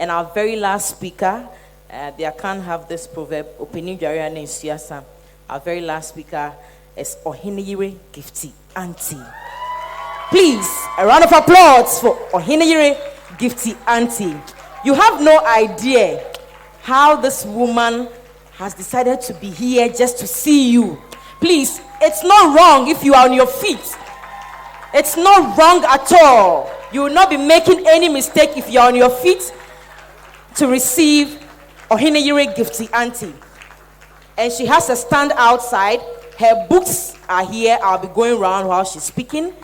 And our very last speaker, they can't have this proverb, our very last speaker is Oheneyere Gifty Anti. Please, a round of applause for Oheneyere Gifty Anti. You have no idea how this woman has decided to be here just to see you. Please, it's not wrong if you are on your feet. It's not wrong at all. You will not be making any mistake if you are on your feet to receive Oheneyere Gifty Anti. And she has a stand outside. Her books are here. I'll be going around while she's speaking.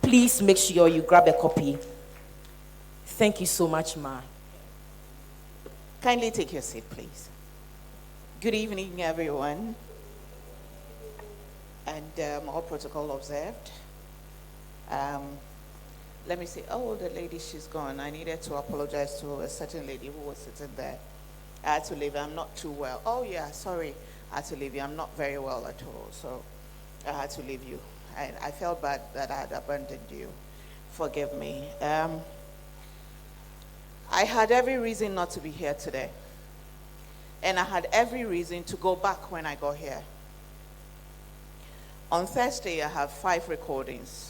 Please make sure you grab a copy. Thank you so much, Ma. Kindly take your seat, please. Good evening, everyone. And all protocol observed. Let me see. Oh, the lady, she's gone. I needed to apologize to a certain lady who was sitting there. I had to leave. I'm not too well. Oh, yeah, sorry. I had to leave you. I'm not very well at all. So I had to leave you. And I felt bad that I had abandoned you. Forgive me. I had every reason not to be here today. And I had every reason to go back when I got here. On Thursday, I have 5 recordings.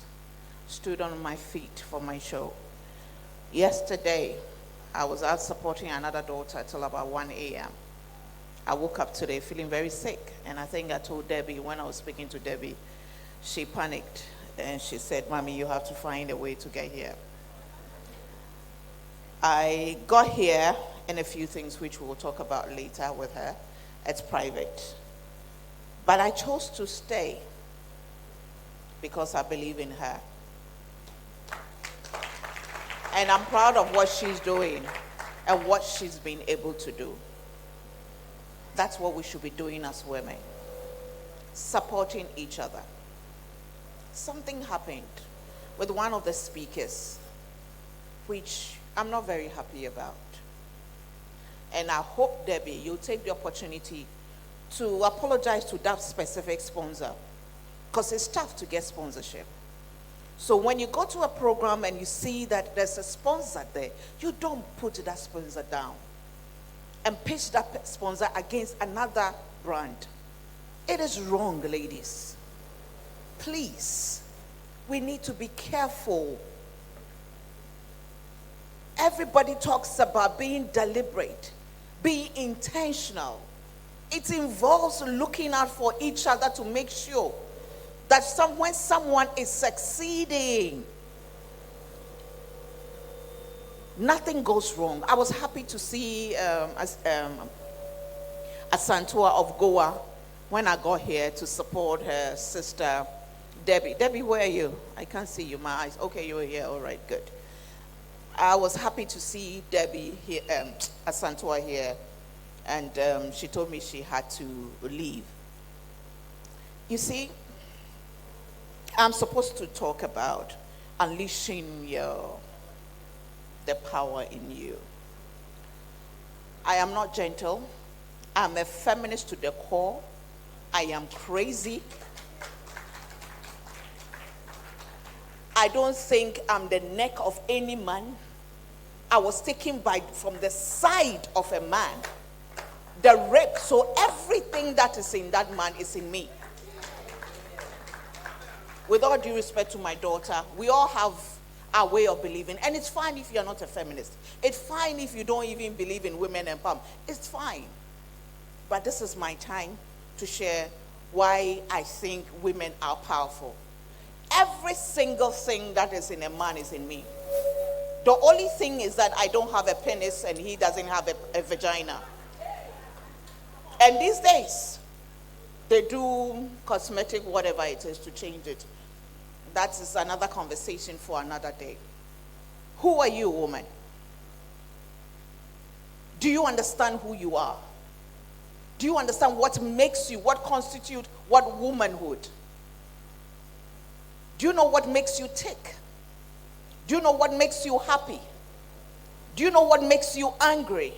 Stood on my feet for my show. Yesterday, I was out supporting another daughter till about 1 a.m. I woke up today feeling very sick. And I think I told Debbie, when I was speaking to Debbie, she panicked. And she said, Mommy, you have to find a way to get here. I got here, and a few things which we will talk about later with her. It's private. But I chose to stay because I believe in her. And I'm proud of what she's doing and what she's been able to do. That's what we should be doing as women. Supporting each other. Something happened with one of the speakers, which I'm not very happy about. And I hope, Debbie, you'll take the opportunity to apologize to that specific sponsor, because it's tough to get sponsorship. So when you go to a program and you see that there's a sponsor there, you don't put that sponsor down and pitch that sponsor against another brand. It is wrong, ladies. Please, we need to be careful. Everybody talks about being deliberate, being intentional. It involves looking out for each other to make sure that when someone is succeeding, nothing goes wrong. I was happy to see Asantua of Goa when I got here to support her sister, Debbie. Debbie, where are you? I can't see you, my eyes. Okay, you're here. All right, good. I was happy to see Debbie here, Asantua here, and she told me she had to leave. You see, I'm supposed to talk about unleashing the power in you. I am not gentle. I'm a feminist to the core. I am crazy. I don't think I'm the neck of any man. I was taken from the side of a man. The rape, so everything that is in that man is in me. With all due respect to my daughter, we all have our way of believing. And it's fine if you're not a feminist. It's fine if you don't even believe in women empowerment. It's fine. But this is my time to share why I think women are powerful. Every single thing that is in a man is in me. The only thing is that I don't have a penis and he doesn't have a vagina. And these days, they do cosmetic, whatever it is, to change it. That is another conversation for another day. Who are you, woman? Do you understand who you are? Do you understand what makes you, what constitutes what womanhood? Do you know what makes you tick? Do you know what makes you happy? Do you know what makes you angry?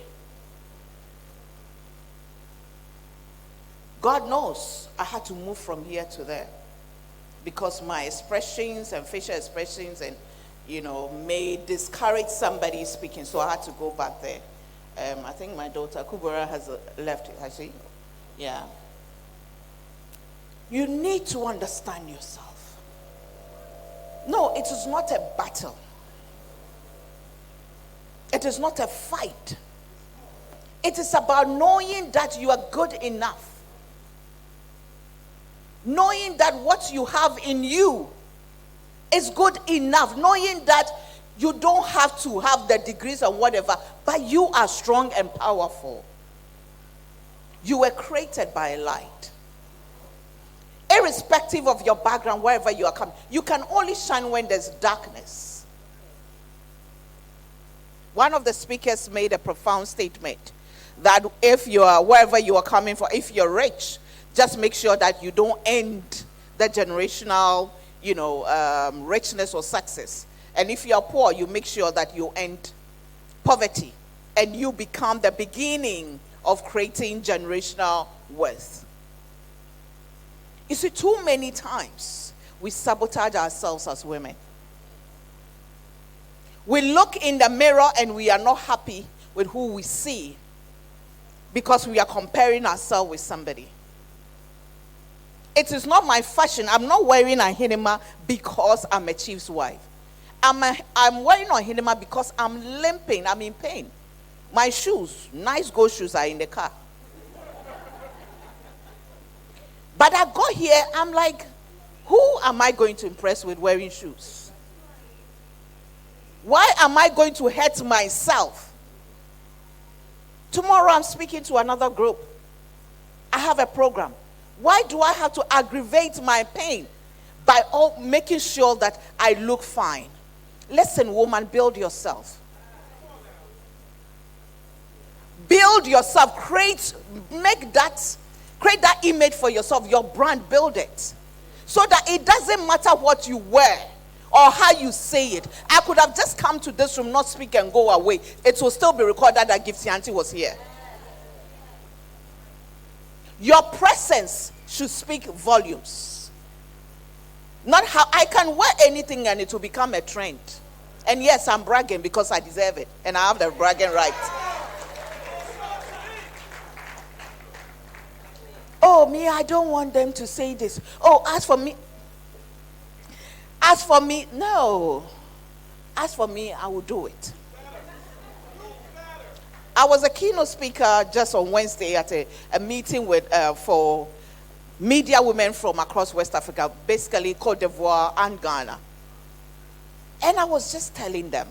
God knows I had to move from here to there because my expressions and facial expressions and, may discourage somebody speaking. So I had to go back there. I think my daughter Kubura has left. Has she? Yeah. You need to understand yourself. No, it is not a battle. It is not a fight. It is about knowing that you are good enough. Knowing that what you have in you is good enough. Knowing that you don't have to have the degrees and whatever, but you are strong and powerful. You were created by a light. Irrespective of your background, wherever you are coming, you can only shine when there's darkness. One of the speakers made a profound statement that if you are, wherever you are coming from, if you're rich, just make sure that you don't end the generational, richness or success. And if you are poor, you make sure that you end poverty and you become the beginning of creating generational wealth. You see, too many times we sabotage ourselves as women. We look in the mirror and we are not happy with who we see because we are comparing ourselves with somebody. It is not my fashion. I'm not wearing a Oheneyere because I'm a chief's wife. I'm wearing a Oheneyere because I'm limping. I'm in pain. My shoes, nice gold shoes, are in the car. But I got here, I'm like, who am I going to impress with wearing shoes? Why am I going to hurt myself? Tomorrow I'm speaking to another group. I have a program. Why do I have to aggravate my pain by making sure that I look fine? Listen, woman, build yourself. Build yourself. Create that image for yourself, your brand, build it. So that it doesn't matter what you wear or how you say it. I could have just come to this room, not speak and go away. It will still be recorded that Gifty Anti was here. Your presence should speak volumes. Not how I can wear anything and it will become a trend. And yes, I'm bragging because I deserve it. And I have the bragging right. Oh, me, I don't want them to say this. Oh, as for me, no. As for me, I will do it. I was a keynote speaker just on Wednesday at a meeting with for media women from across West Africa, basically Cote d'Ivoire and Ghana. And I was just telling them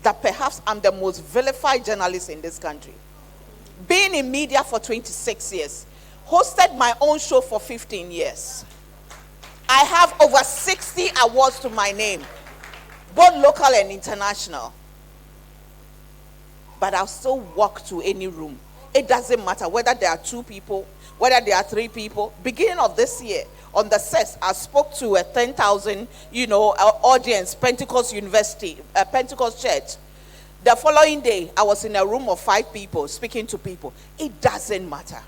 that perhaps I'm the most vilified journalist in this country. Being in media for 26 years, hosted my own show for 15 years. I have over 60 awards to my name, both local and international. But I'll still walk to any room. It doesn't matter whether there are 2 people, whether there are 3 people. Beginning of this year, on the set, I spoke to a 10,000, audience, Pentecost University, Pentecost Church. The following day, I was in a room of 5 people speaking to people. It doesn't matter.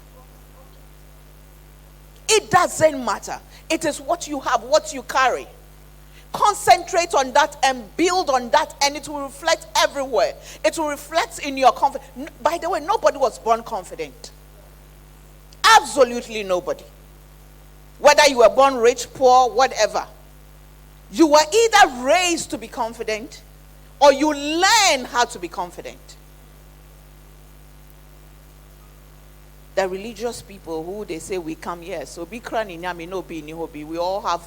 It doesn't matter. It is what you have, what you carry. Concentrate on that and build on that, and it will reflect everywhere. It will reflect in your confidence. By the way, nobody was born confident. Absolutely nobody. Whether you were born rich, poor, whatever. You were either raised to be confident or you learn how to be confident. The religious people who they say we come here, so be crying, we all have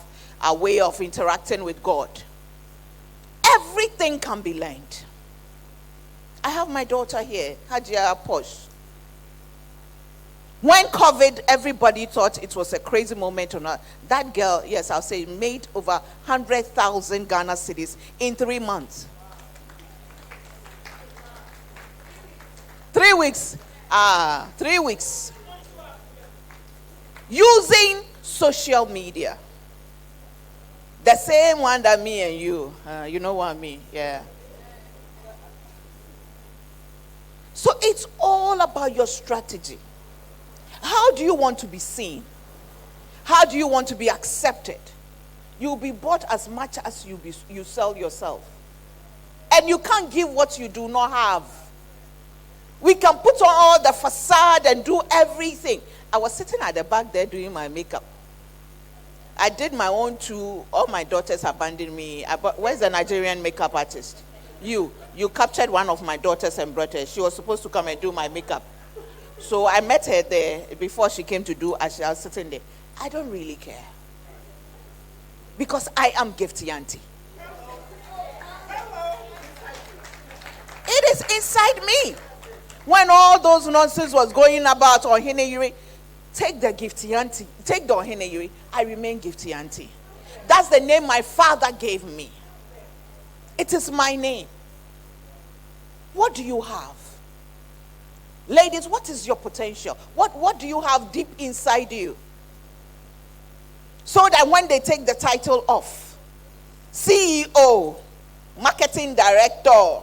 a way of interacting with God. Everything can be learned. I have my daughter here, Hajia Posh. When COVID, everybody thought it was a crazy moment or not. That girl, yes, I'll say, made over 100,000 Ghana cedis in 3 months. 3 weeks. 3 weeks. Using social media. The same one that me and you. You know what I mean? Yeah. So it's all about your strategy. How do you want to be seen? How do you want to be accepted? You'll be bought as much as you sell yourself. And you can't give what you do not have. We can put on all the facade and do everything. I was sitting at the back there doing my makeup. I did my own too. All my daughters abandoned me. Where's the Nigerian makeup artist? You captured one of my daughters and brought her. She was supposed to come and do my makeup. So I met her there before she came to do as I was sitting there. I don't really care. Because I am Gifty Anti. It is inside me. When all those nonsense was going about Oheneyere, take the Gifty Anti, take the Oheneyere, I remain Gifty Anti. That's the name my father gave me. It is my name. What do you have? Ladies, what is your potential? What do you have deep inside you? So that when they take the title off, CEO, marketing director,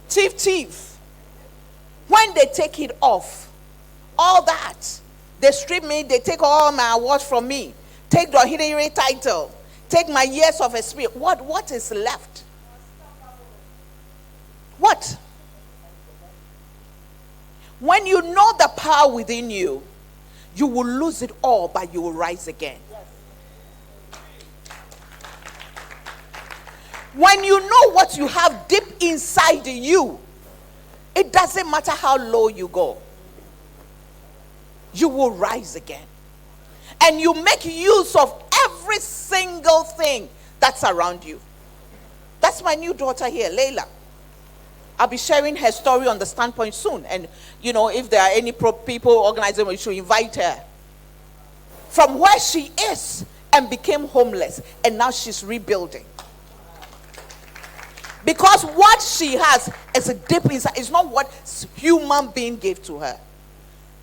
chief, when they take it off, all that, they strip me, they take all my awards from me, take the Oheneyere title, take my years of experience. What is left? What? When you know the power within you, you will lose it all, but you will rise again. When you know what you have deep inside you, it doesn't matter how low you go. You will rise again. And you make use of every single thing that's around you. That's my new daughter here, Layla. I'll be sharing her story on the standpoint soon. And, if there are any people organizing, we should invite her. From where she is and became homeless. And now she's rebuilding. Because what she has is a deep inside. It's not what human being gave to her.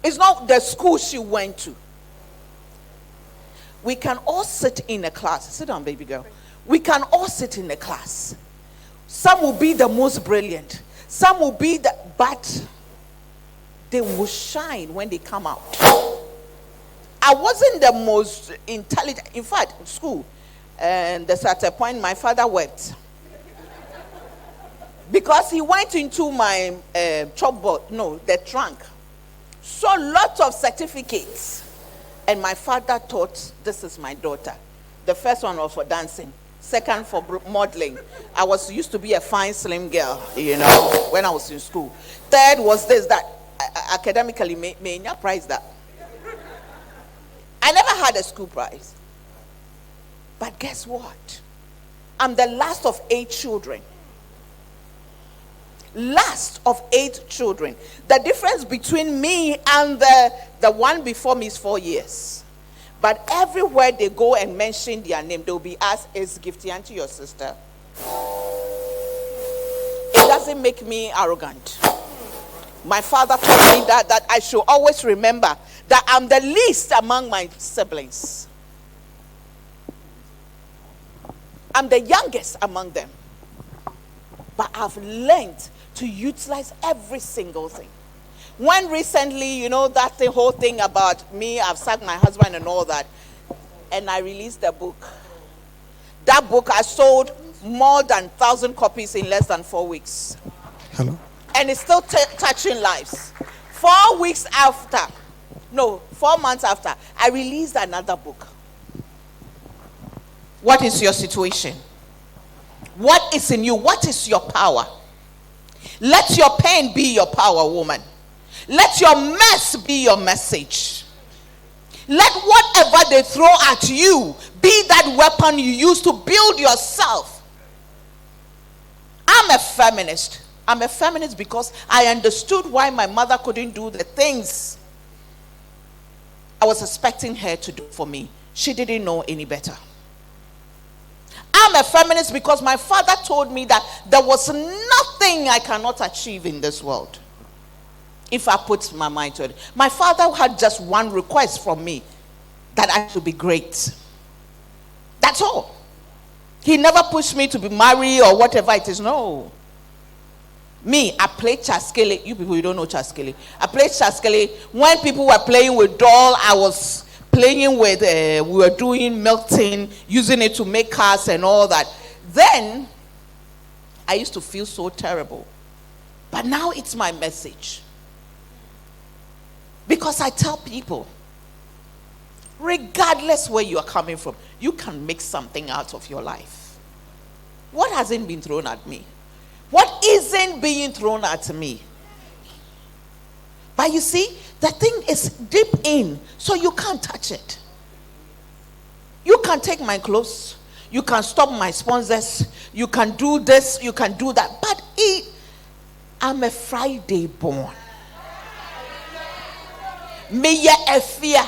It's not the school she went to. We can all sit in a class. Sit down, baby girl. We can all sit in a class. Some will be the most brilliant. Some will be but they will shine when they come out. I wasn't the most intelligent. In fact, in school, and there's at a point my father wept. Because he went into my chalkboard, the trunk. Saw lots of certificates. And my father thought, this is my daughter. The first one was for dancing. Second for modeling. I used to be a fine, slim girl, when I was in school. Third was this, that. Academically, may not prize that. I never had a school prize. But guess what? I'm the last of 8 children. Last of 8 children. The difference between me and the one before me is 4 years. But everywhere they go and mention their name, they'll be asked, is Gifty Anti your sister? It doesn't make me arrogant. My father told me that I should always remember that I'm the least among my siblings. I'm the youngest among them. But I've learned to utilize every single thing. When recently, that the whole thing about me, I've sacked my husband and all that, and I released the book. That book, I sold more than 1,000 copies in less than 4 weeks. Hello? And it's still touching lives. 4 weeks after, 4 months after, I released another book. What is your situation? What is in you? What is your power? Let your pain be your power, woman. Let your mess be your message. Let whatever they throw at you be that weapon you use to build yourself. I'm a feminist. I'm a feminist because I understood why my mother couldn't do the things I was expecting her to do for me. She didn't know any better. I'm a feminist because my father told me that there was nothing I cannot achieve in this world if I put my mind to it. My father had just one request from me, that I should be great. That's all. He never pushed me to be married or whatever it is. No. Me, I played chaskele. You people, you don't know chaskele. I played chaskele. When people were playing with doll, I was playing with, we were doing milk tin, using it to make cars and all that. Then, I used to feel so terrible. But now it's my message. Because I tell people, regardless where you are coming from, you can make something out of your life. What hasn't been thrown at me? What isn't being thrown at me? But you see, the thing is deep in, so you can't touch it. You can take my clothes, you can stop my sponsors, you can do this, you can do that. But I'm a Friday born. Me ye efia,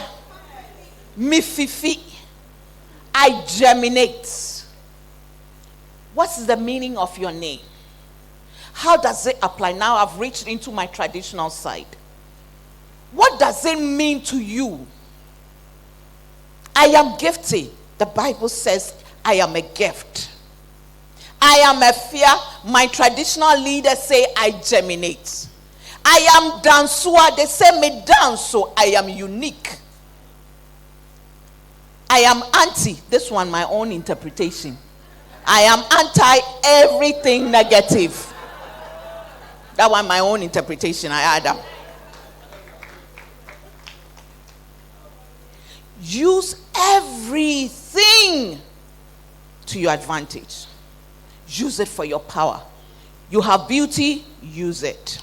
me fifi, I germinate. What's the meaning of your name? How does it apply? Now I've reached into my traditional side. What does it mean to you? I am gifty. The Bible says I am a gift. I am a fear. My traditional leaders say I germinate. I am dansua. They say me dance, so I am unique. I am anti. This one, my own interpretation. I am anti everything negative. That one, my own interpretation. I add up. Use everything to your advantage. Use it for your power. You have beauty, use it.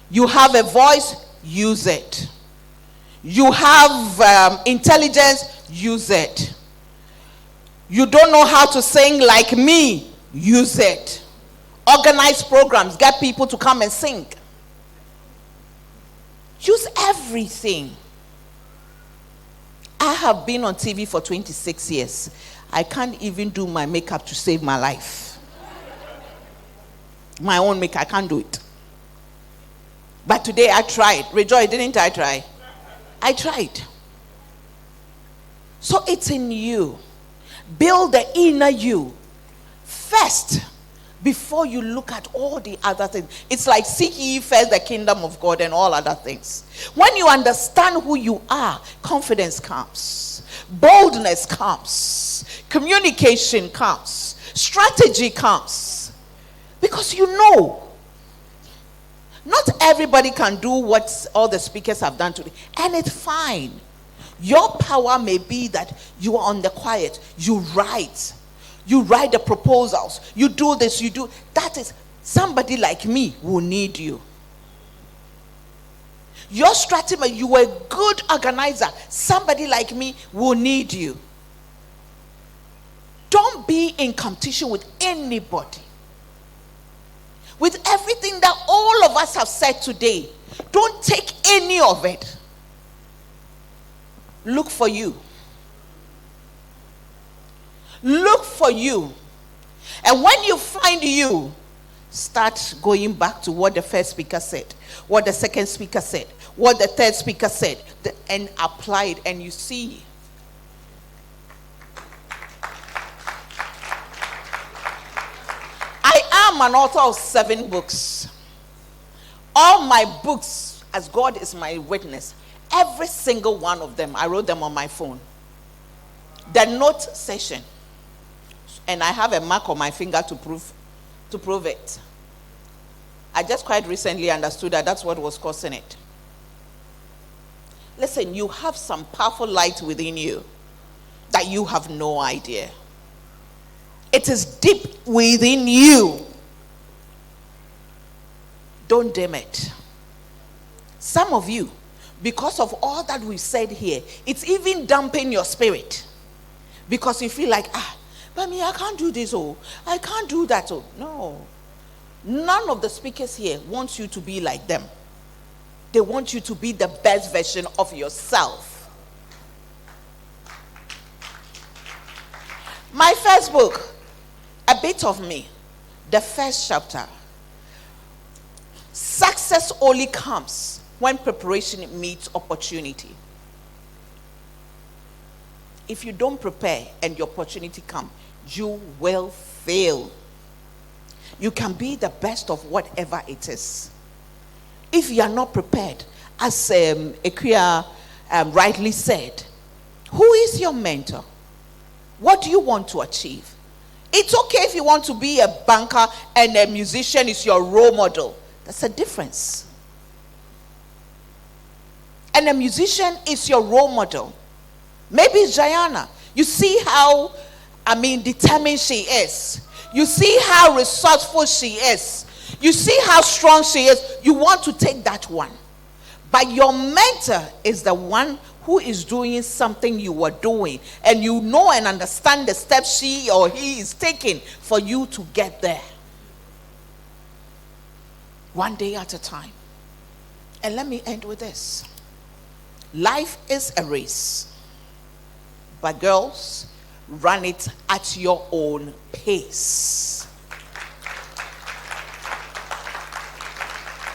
You have a voice, use it. You have intelligence, use it. You don't know how to sing like me, use it. Organize programs, get people to come and sing. Use everything. I have been on TV for 26 years. I can't even do my makeup to save my life. My own makeup, I can't do it. But today I tried. Rejoice, didn't I try? I tried. So it's in you. Build the inner you first before you look at all the other things. It's like seek ye first the kingdom of God and all other things. When you understand who you are, confidence comes, boldness comes, communication comes, strategy comes. Because you know, not everybody can do what all the speakers have done today, and it's fine. Your power may be that you are on the quiet, you write the proposals, you do this, you do that. Is somebody like me will need you. Your strategy, you are a good organizer. Somebody like me will need you. Don't be in competition with anybody. With everything that all of us have said today, don't take any of it. Look for you. Look for you. And when you find you, start going back to what the first speaker said, what the second speaker said, what the third speaker said, and apply it, and you see. I am an author of 7 books. All my books, as God is my witness, every single one of them, I wrote them on my phone. The note session. And I have a mark on my finger to prove it. I just quite recently understood that that's what was causing it. Listen, you have some powerful light within you that you have no idea. It is deep within you. Don't dim it. Some of you, because of all that we've said here, it's even dampening your spirit. Because you feel like, but me, I can't do this, I can't do that. No. None of the speakers here wants you to be like them. They want you to be the best version of yourself. My first book, A Bit of Me, the first chapter. Success only comes when preparation meets opportunity. If you don't prepare and the opportunity comes, you will fail. You can be the best of whatever it is. If you are not prepared, as Ekia rightly said, who is your mentor? What do you want to achieve? It's okay if you want to be a banker and a musician is your role model. There's a difference. And a musician is your role model. Maybe it's Diana. You see how, determined she is. You see how resourceful she is. You see how strong she is. You want to take that one. But your mentor is the one who is doing something you were doing. And you know and understand the steps she or he is taking for you to get there. One day at a time. And let me end with this. Life is a race. But girls, run it at your own pace.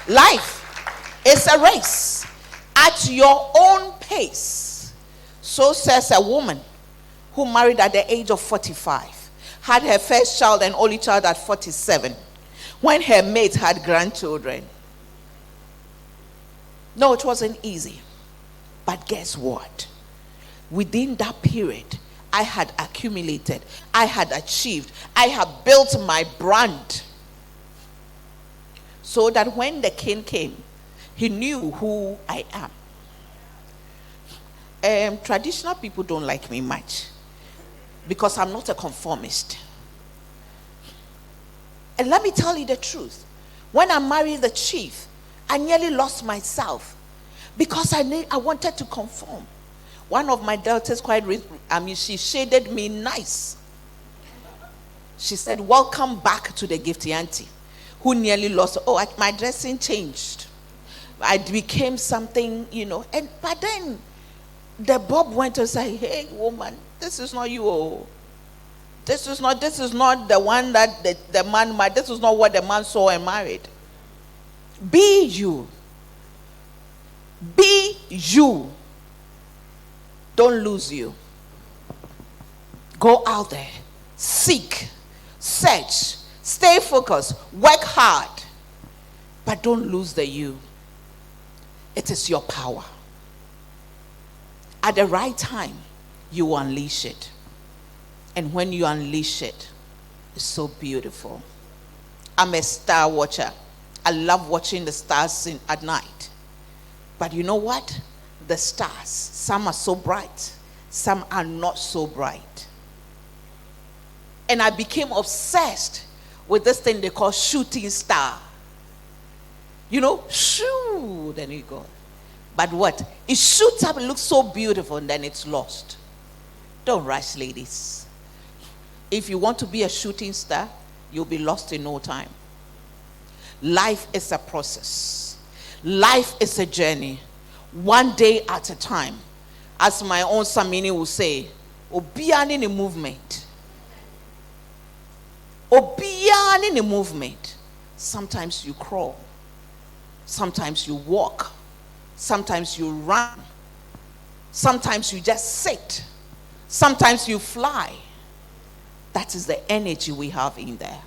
Life is a race at your own pace. So says a woman who married at the age of 45, had her first child and only child at 47, when her mate had grandchildren. No, it wasn't easy. But guess what? Within that period, I had accumulated, I had achieved, I had built my brand. So that when the king came, he knew who I am. Traditional people don't like me much because I'm not a conformist. And let me tell you the truth. When I married the chief, I nearly lost myself because I wanted to conform. One of my daughters she shaded me nice. She said, "Welcome back to the Gifty Anti," who nearly lost. My dressing changed. I became something, but then the Bob went to say, "Hey, woman, this is not you. Oh. This is not the one that the man married. This is not what the man saw and married. Be you. Be you. Don't lose you. Go out there. Seek. Search. Stay focused. Work hard. But don't lose the you. It is your power. At the right time, you unleash it. And when you unleash it, it's so beautiful. I'm a star watcher. I love watching the stars at night. But you know what? The stars, some are so bright, some are not so bright. And I became obsessed with this thing they call shooting star. Shoo, then you go. But what? It shoots up, it looks so beautiful, and then it's lost. Don't rush, ladies. If you want to be a shooting star, you'll be lost in no time. Life is a process. Life is a journey. One day at a time. As my own Samini will say, Obian in a movement. Obian in a movement. Sometimes you crawl. Sometimes you walk. Sometimes you run. Sometimes you just sit. Sometimes you fly. That is the energy we have in there.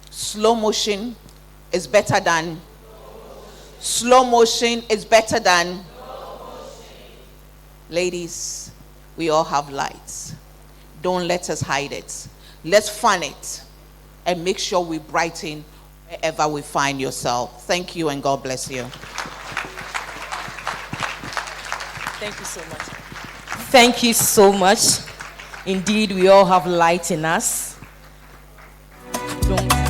Slow motion is better than. Slow motion is better than. Ladies, we all have lights. Don't let us hide it. Let's fun it and make sure we brighten wherever we find yourself. Thank you and God bless you. Thank you so much. Thank you so much. Indeed, we all have light in us. Don't